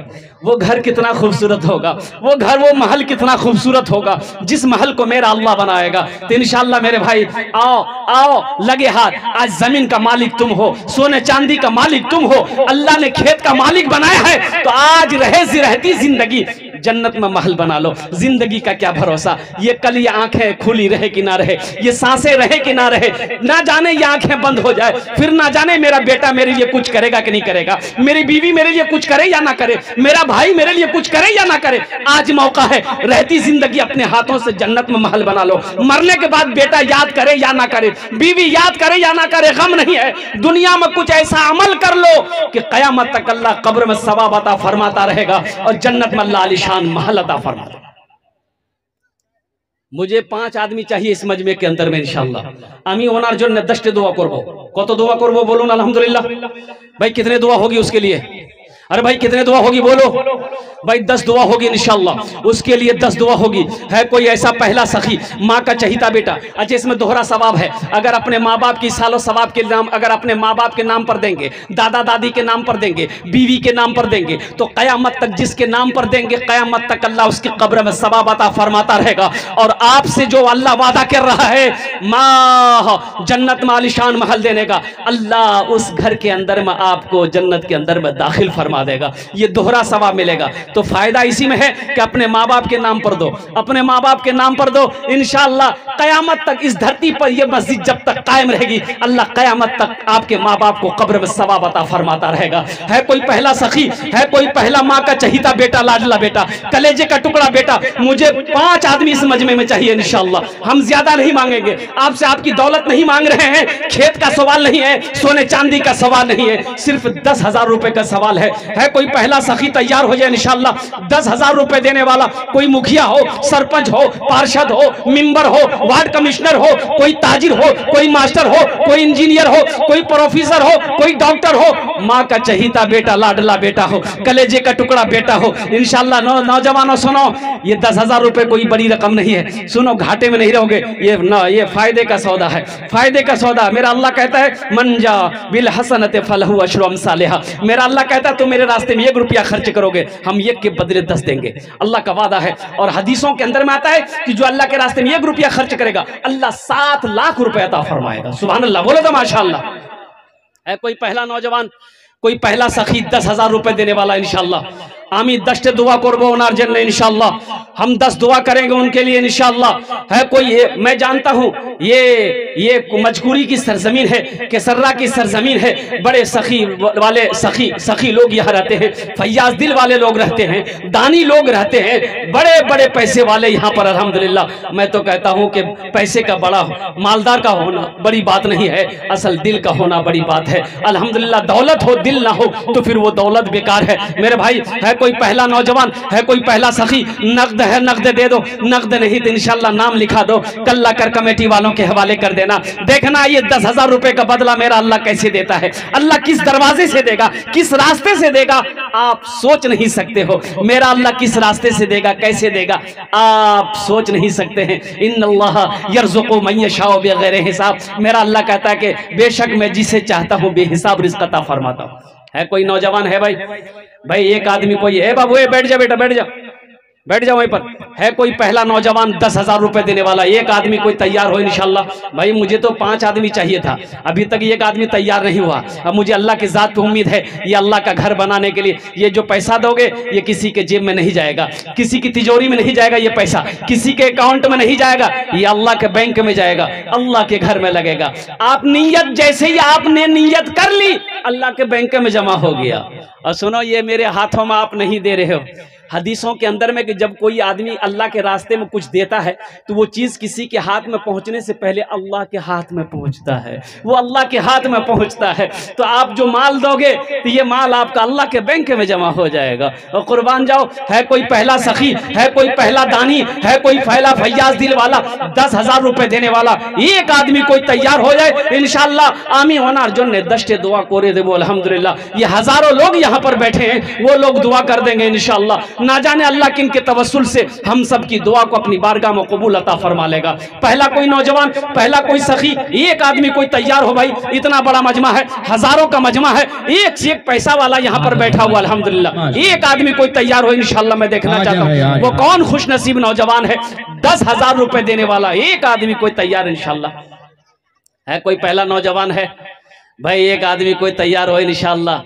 वो घर कितना खूबसूरत होगा, वो घर वो महल कितना खूबसूरत होगा, जिस महल को मेरा अल्लाह बनाएगा। तो इंशाअल्लाह मेरे भाई आओ आओ लगे हाथ, आज जमीन का मालिक तुम हो, सोने चांदी का मालिक तुम हो, अल्लाह ने खेत का मालिक बनाया है, तो आज रहती जिंदगी जन्नत में महल बना लो। जिंदगी का क्या भरोसा, ये कल ये आंखें खुली रहे कि ना रहे, ये सांसें रहे कि ना रहे, ना जाने ये आंखें बंद हो जाए, फिर ना जाने मेरा बेटा मेरे लिए कुछ करेगा कि नहीं करेगा, मेरी बीवी मेरे लिए कुछ करे या ना करे, मेरा भाई मेरे लिए कुछ करे या ना करे। आज मौका है, रहती जिंदगी अपने हाथों से जन्नत में महल बना लो। मरने के बाद बेटा याद करे या ना करे, बीवी याद करे या ना करे, गम नहीं है। दुनिया में कुछ ऐसा अमल कर लो कि कयामत तक अल्लाह कब्र में सवाब अता फरमाता रहेगा और जन्नत में अल्लाह आलीशान महल अता फरमाता। मुझे 5 आदमी चाहिए इस मजमे के अंदर में इंशाअल्लाह। আমি ওনার জন্য 10টি দোয়া করব। কত দোয়া করব বলুন আলহামদুলিল্লাহ। भाई कितने दुआ होगी उसके लिए? अरे भाई कितने दुआ होगी बोलो भाई? 10 दुआ होगी इंशाअल्लाह, उसके लिए 10 दुआ होगी। है कोई ऐसा पहला सखी, माँ का चहीता बेटा? अच्छा इसमें दोहरा सवाब है, अगर अपने माँ बाप की सालों सवाब के नाम, अगर अपने माँ बाप के नाम पर देंगे, दादा दादी के नाम पर देंगे, बीवी के नाम पर देंगे, तो कयामत तक जिसके नाम पर देंगे कयामत तक अल्लाह उसकी कब्र में सवाब अता फरमाता रहेगा। और आपसे जो अल्लाह वादा कर रहा है माँ जन्नत में आलीशान महल देने का, अल्लाह उस घर के अंदर में आपको जन्नत के अंदर में दाखिल फरमा देगा। ये दोहरा सवाब मिलेगा। तो फायदा इसी में है कि अपने माँ बाप के नाम पर दो, अपने माँ बाप के नाम पर दो, इंशाअल्लाह कयामत तक इस धरती पर यह मस्जिद जब तक कायम रहेगी, अल्लाह कयामत तक आपके माँ बाप को कब्र में सवाब अता फरमाता रहेगा। है कोई पहला सखी, है कोई पहला माँ का चहीता बेटा, लाडला बेटा, कलेजे का टुकड़ा बेटा? मुझे 5 आदमी इस मजमे में चाहिए इंशाअल्लाह। हम ज्यादा नहीं मांगेंगे आपसे, आपकी दौलत नहीं मांग रहे हैं, खेत का सवाल नहीं है, सोने चांदी का सवाल नहीं है, सिर्फ 10,000 रुपए का सवाल है। कोई पहला सखी तैयार हो जाए इंशाअल्लाह, 10,000 रुपए देने वाला, कोई मुखिया हो, सरपंच हो, पार्षद हो, मेंबर हो, वार्ड कमिश्नर हो, कोई ताजिर हो, कोई मास्टर हो, कोई इंजीनियर हो, कोई प्रोफेसर हो, कोई डॉक्टर हो, माँ का चहीता बेटा, लाडला बेटा हो, कलेजे का टुकड़ा बेटा हो, इंशाअल्लाह। नौजवानों सुनो, ये 10,000 रुपए कोई बड़ी रकम नहीं है, सुनो घाटे में नहीं रहोगे, ये फायदे का सौदा है, फायदे का सौदा। मेरा अल्लाह कहता है मन जा बिल हसनत फलहु अशरु अमसालिहा, मेरा अल्लाह कहता है तुम मेरे रास्ते में 1 रुपया खर्च करोगे, हम 1 के बदले 10 देंगे। अल्लाह का वादा है। और हदीसों के अंदर में आता है कि जो अल्लाह के रास्ते में 1 रुपया खर्च करेगा, अल्लाह 7 लाख रुपए अता फरमाएगा। सुभान अल्लाह, बोलो तो माशाअल्लाह। है कोई पहला नौजवान, कोई पहला सखी 10,000 रुपए देने वाला इंशाअल्लाह। आमी 10 दुआ करबो उनार जन्नत इंशाअल्लाह। हम 10 दुआ करेंगे उनके लिए इंशाअल्लाह। है कोई, मैं जानता हूं ये मजकूरी की सरजमीन है, केसर्रा की सरजमीन है। बड़े सखी वाले सखी लोग यहाँ रहते हैं, फैयाज दिल वाले लोग रहते हैं, दानी लोग रहते हैं, बड़े बड़े पैसे वाले यहाँ पर अल्हम्दुलिल्लाह। मैं तो कहता हूँ कि पैसे का बड़ा मालदार का होना बड़ी बात नहीं है, असल दिल का होना बड़ी बात है। अल्हम्दुलिल्लाह दौलत हो दिल ना हो तो फिर वो दौलत बेकार है। मेरे भाई है कोई पहला नौजवान, है कोई पहला सखी, नकद है नकद दे दो, नकद नहीं तो इंशाल्लाह नाम लिखा दो, कल्ला कर कमेटी वालों के हवाले कर देना। देखना ये 10,000 रुपए का बदला मेरा अल्लाह कैसे देता है, अल्लाह किस दरवाजे से देगा, किस रास्ते से देगा, आप सोच नहीं सकते हो। मेरा अल्लाह किस रास्ते से देगा, कैसे देगा, आप सोच नहीं सकते हैं। इन्नल्लाह यर्ज़ुक़ु मन यशाउ बिग़ैर हिसाब। मेरा अल्लाह कहता है कि बेशक मैं जिसे चाहता हूँ बेहिसाब रिज़्क़ अता फरमाता हूँ। है कोई नौजवान है भाई एक आदमी कोई है बाबू, बैठ जा बेटा, बैठ जाओ वहीं पर। है कोई पहला नौजवान 10,000 रुपए देने वाला, एक आदमी कोई तैयार हो इंशाल्लाह। भाई मुझे तो 5 आदमी चाहिए था, अभी तक एक आदमी तैयार नहीं हुआ। अब मुझे अल्लाह की जात पे उम्मीद है, ये अल्लाह का घर बनाने के लिए ये जो पैसा दोगे ये किसी के जेब में नहीं जाएगा, किसी की तिजोरी में नहीं जाएगा, ये पैसा किसी के अकाउंट में नहीं जाएगा, ये अल्लाह के बैंक में जाएगा, अल्लाह के घर में लगेगा। आप नीयत जैसे ही आपने नीयत कर ली अल्लाह के बैंक में जमा हो गया। और सुनो, ये मेरे हाथों में आप नहीं दे रहे हो, हदीसों के अंदर में कि जब कोई आदमी अल्लाह के रास्ते में कुछ देता है तो वो चीज़ किसी के हाथ में पहुंचने से पहले अल्लाह के हाथ में पहुंचता है, वो अल्लाह के हाथ में पहुंचता है। तो आप जो माल दोगे तो ये माल आपका अल्लाह के बैंक में जमा हो जाएगा। और कुर्बान जाओ, है कोई पहला सखी, है कोई पहला दानी, है कोई पहला फैयाज दिल वाला 10,000 रुपए देने वाला, एक आदमी कोई तैयार हो जाए इंशाअल्लाह आमी होना अर्जुन ने दस्ते दुआ कोरे दे। वो अल्हम्दुलिल्लाह ये हजारों लोग यहाँ पर बैठे हैं, वो लोग दुआ कर देंगे इंशाअल्लाह। ना जाने अल्लाह किन के तवस्सुल से हम सब की दुआ को अपनी बारगाह में कबूल अता फरमा लेगा। पहला कोई नौजवान, पहला कोई सखी, एक आदमी कोई तैयार हो भाई। इतना बड़ा मजमा है, हजारों का मजमा है, एक से एक पैसा वाला यहाँ पर बैठा हुआ अल्हम्दुलिल्लाह। एक आदमी कोई तैयार हो इंशाअल्लाह, मैं देखना चाहता हूँ वो कौन खुश नसीब नौजवान है 10,000 रुपए देने वाला, एक आदमी कोई तैयार इंशाअल्लाह। है कोई पहला नौजवान है भाई, एक आदमी कोई तैयार हो इंशाअल्लाह।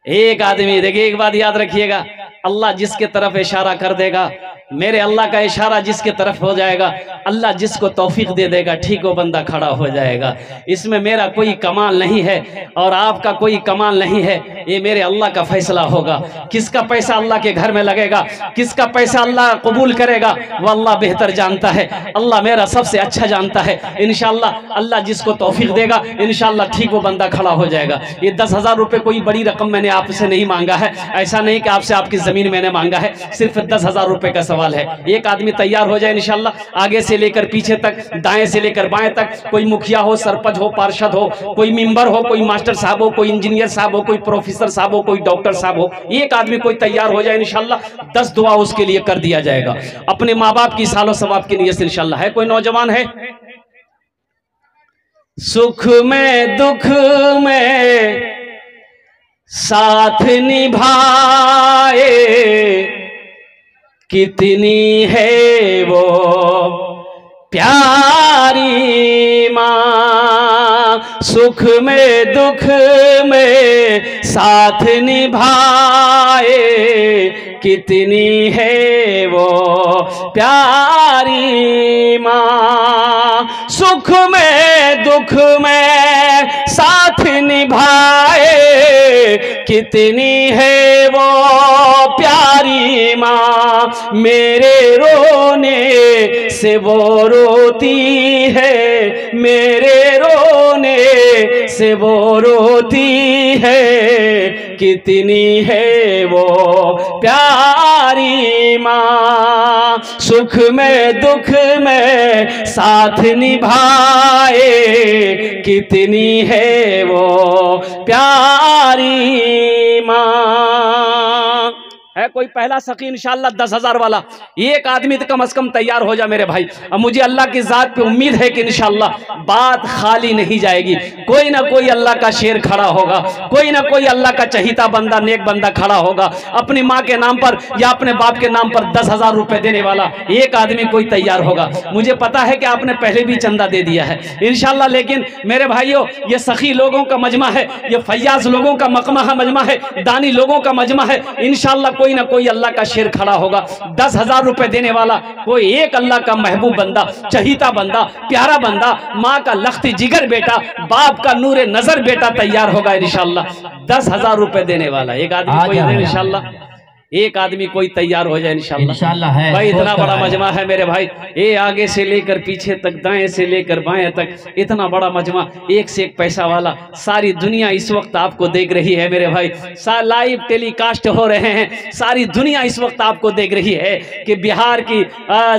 एक आदमी, देखिए एक बात याद रखिएगा, अल्लाह जिसके तरफ इशारा कर देगा, मेरे अल्लाह का इशारा जिसके तरफ हो जाएगा, अल्लाह जिसको तौफीक दे देगा, ठीक वो बंदा खड़ा हो जाएगा। इसमें मेरा कोई कमाल नहीं है और आपका कोई कमाल नहीं है, ये मेरे अल्लाह का फैसला होगा। किसका पैसा अल्लाह के घर में लगेगा, किसका पैसा अल्लाह कबूल करेगा, वो अल्लाह बेहतर जानता है, अल्लाह मेरा सबसे अच्छा जानता है। इंशाअल्लाह अल्लाह जिसको तौफीक देगा इंशाअल्लाह ठीक वो बंदा खड़ा हो जाएगा। ये 10,000 रुपये कोई बड़ी रकम मैंने आपसे नहीं मांगा है, ऐसा नहीं कि आपसे आपकी ज़मीन मैंने मांगा है, सिर्फ 10,000 रुपये का सवाल है। एक आदमी तैयार हो जाए इंशाअल्लाह, आगे से लेकर पीछे तक, दाएं से लेकर बाएं तक, कोई मुखिया हो, सरपंच हो, पार्षद हो, कोई मेंबर हो, कोई मास्टर साहब हो, कोई इंजीनियर साहब हो, कोई प्रोफेसर साहब हो, कोई डॉक्टर साहब हो, एक आदमी कोई तैयार हो जाए इंशाअल्लाह 10 दुआ उसके लिए कर दिया जाएगा, अपने माँ बाप की सालों सवाब की नीयत से इंशाअल्लाह। है कोई नौजवान है, सुख में दुख में साथ निभाए, कितनी है वो प्यारी माँ, सुख में दुख में साथ निभाए, कितनी है वो प्यारी माँ, सुख में दुख में साथ निभाए, कितनी है वो प्यारी माँ, मेरे रोने से वो रोती है, मेरे रोने से वो रोती है, कितनी है वो प्यारी माँ, सुख में दुख में साथ निभाए, कितनी है वो प्यारी माँ। है कोई पहला सखी इंशाअल्लाह 10,000 वाला, एक आदमी तो कम से कम तैयार हो जा मेरे भाई। अब मुझे अल्लाह की जात पे उम्मीद है कि इंशाअल्लाह बात खाली नहीं जाएगी, कोई ना कोई अल्लाह का शेर खड़ा होगा, कोई ना कोई अल्लाह का चहीता बंदा, नेक बंदा खड़ा होगा, अपनी माँ के नाम पर या अपने बाप के नाम पर 10,000 रुपए देने वाला एक आदमी कोई तैयार होगा। मुझे पता है कि आपने पहले भी चंदा दे दिया है इंशाअल्लाह, लेकिन मेरे भाइयों ये सखी लोगों का मजमा है, ये फैयाज लोगों का मकमा मजमा है, दानी लोगों का मजमा है। इंशाअल्लाह कोई ना कोई अल्लाह का शेर खड़ा होगा। 10,000 रुपए देने वाला कोई एक अल्लाह का महबूब बंदा, चहीता बंदा, प्यारा बंदा, माँ का लख्ती जिगर बेटा, बाप का नूरे नजर बेटा तैयार होगा इंशाअल्लाह। 10,000 रुपए देने वाला एक आदमी कोई दे इंशाअल्लाह, एक आदमी कोई तैयार हो जाए इंशाअल्लाह है। भाई इतना बड़ा मजमा है मेरे भाई, ये आगे से लेकर पीछे तक, दाएं से लेकर बाएं तक, इतना बड़ा मजमा, एक से एक पैसा वाला। सारी दुनिया इस वक्त आपको देख रही है मेरे भाई, लाइव टेलीकास्ट हो रहे हैं, सारी दुनिया इस वक्त आपको देख रही है कि बिहार की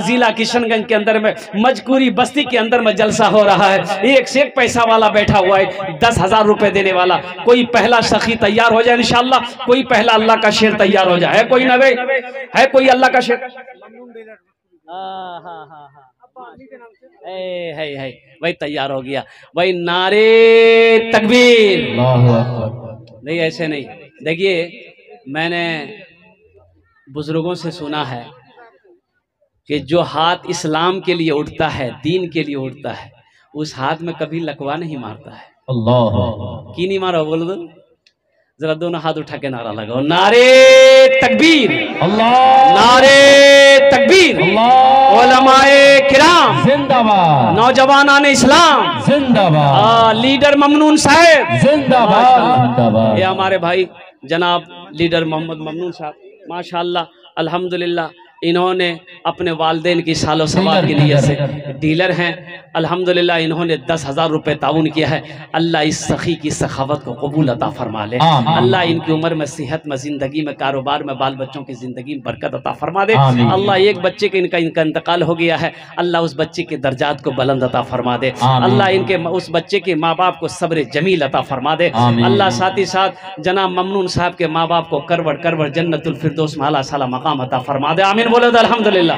जिला किशनगंज के अंदर में मजकूरी बस्ती के अंदर में जलसा हो रहा है। एक से एक पैसा वाला बैठा हुआ है, 10,000 रुपए देने वाला। कोई पहला सखी तैयार हो जाए इंशाअल्लाह, कोई पहला अल्लाह का शेर तैयार हो जाए। कोई ना भाई, है कोई अल्लाह का शेर? है भाई तैयार हो गया भाई। नारे तकबीर। नहीं ऐसे नहीं, देखिए मैंने बुजुर्गों से सुना है कि जो हाथ इस्लाम के लिए उठता है, दीन के लिए उठता है, उस हाथ में कभी लकवा नहीं मारता है। अल्लाह की नहीं मारो, बोल दो जरा, दोनों हाथ उठा के नारा लगाओ, नारे तकबीर अल्लाह, नारे तकबीर अल्लाह, उलमाए किराम जिंदाबाद, नौजवानान इस्लाम जिंदाबाद, लीडर ममनून साहब जिंदाबाद। ये हमारे भाई जनाब लीडर मोहम्मद ममनून साहब माशाअल्लाह अल्हम्दुलिल्लाह, इन्होंने अपने वालिदैन की सालो सवाब की नीयत से डीलर हैं अल्हम्दुलिल्लाह, इन्होंने 10,000 रुपए ताउन किया है। अल्लाह इस सखी की सखावत को कबूल अता फरमा ले। अल्लाह इनकी उम्र में, सेहत में, जिंदगी में, कारोबार में, बाल बच्चों की जिंदगी में बरकत अता फरमा दे। अल्लाह एक बच्चे के इनका इंतकाल हो गया है, अल्लाह उस बच्चे के दर्जात को बुलंद अता फरमा दे। अल्लाह इनके उस बच्चे के माँ बाप को सब्र जमील अता फरमा दे। अल्लाह साथ ही साथ जनाब ममनून साहब के माँ बाप को करवड़ करवड़ जन्नतुल फिरदौस में आला साला मकाम अता फरमा दे। आमीन बोले अल्हम्दुलिल्लाह।